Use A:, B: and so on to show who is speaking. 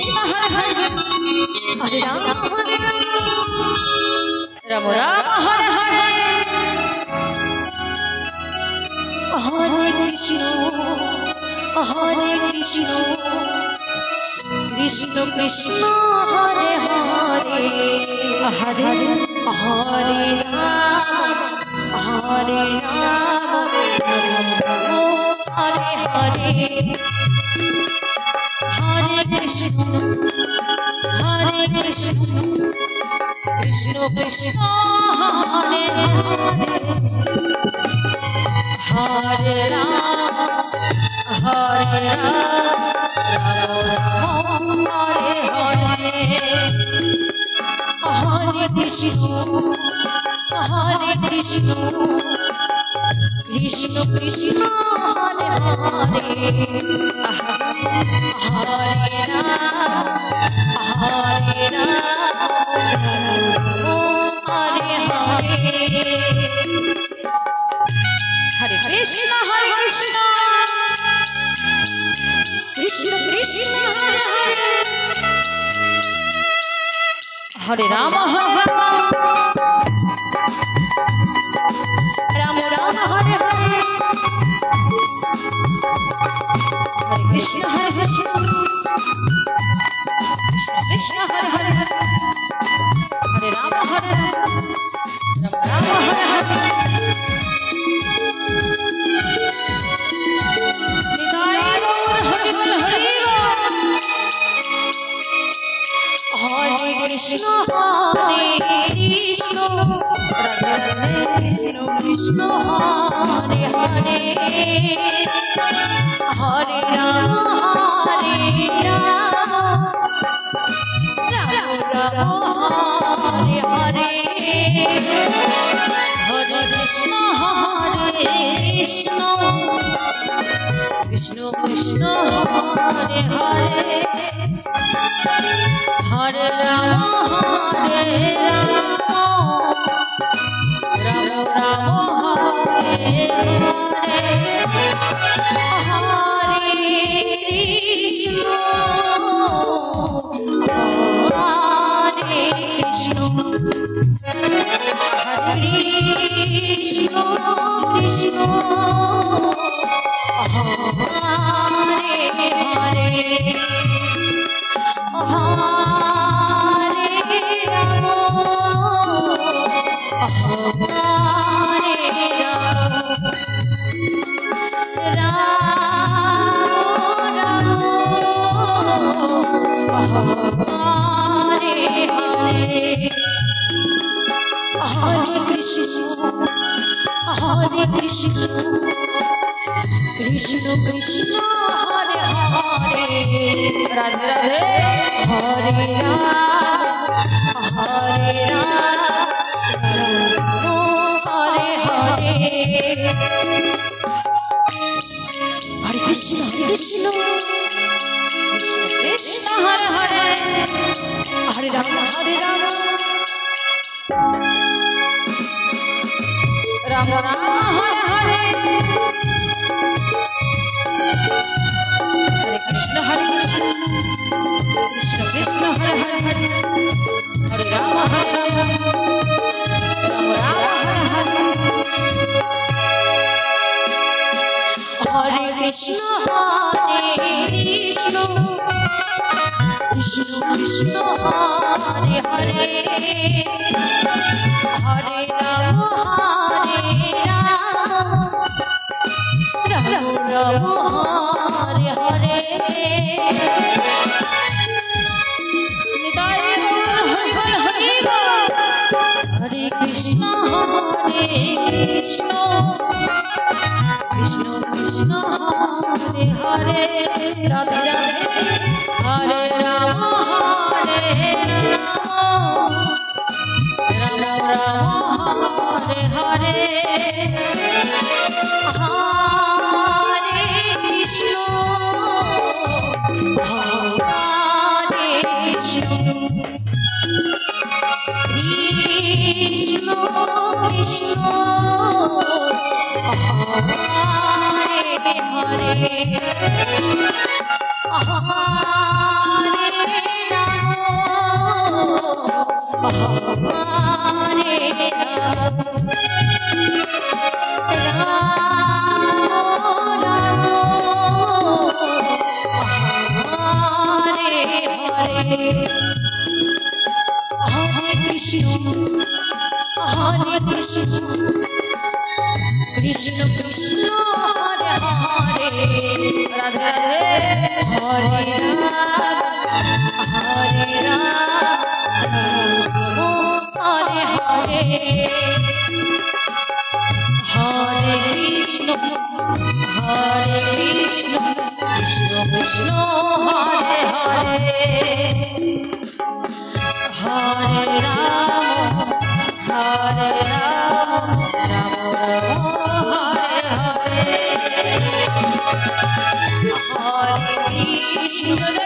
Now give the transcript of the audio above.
A: Krishna Hare Hare Hare Ram Ram Ram Hare Hare Hare Krishna Krishna Krishna Hare Hare Hare Hare Ram Hare Hare Hare Krishna Krishna Krishna Hare Hare Ram Hare Krishna Krishna Krishna Hare Hare Hare Ram Hare Hare Krishna Krishna Krishna Hare Hare Hare Ram Ram Ram Hare Hare Hare Krishna Krishna Hare Hare Hare Ram Ram Hare Hare Hare Krishna Krishna Krishna Hare Hare Hare Ram Ram Hare Hare Hare Krishna Krishna Krishna Hare Hare Hare Ram Ram Ram Hare Hare Krishna Krishna Hare Hare Radhe Radhe Hare Ram Hare Krishna Krishna Krishna Hare Hare Hare Ram Ram Ram Hare Hare Hare Krishna Krishna Krishna Hare Hare Hare Ram Ram Hare Hare Hare Krishna Krishna Krishna Hare Hare Hare Ram Ram Hare Hare Hare Krishna Krishna Krishna Hare Hare Radhe Radhe Hare Ram Ram Ram Hare Hare Hare Krishna Krishna Hare Hare Radhe Radhe Hare Ram Hare Hare Hare Krishna Krishna Krishna Hare Hare Hare Ram Ram Hare Hare Hare Krishna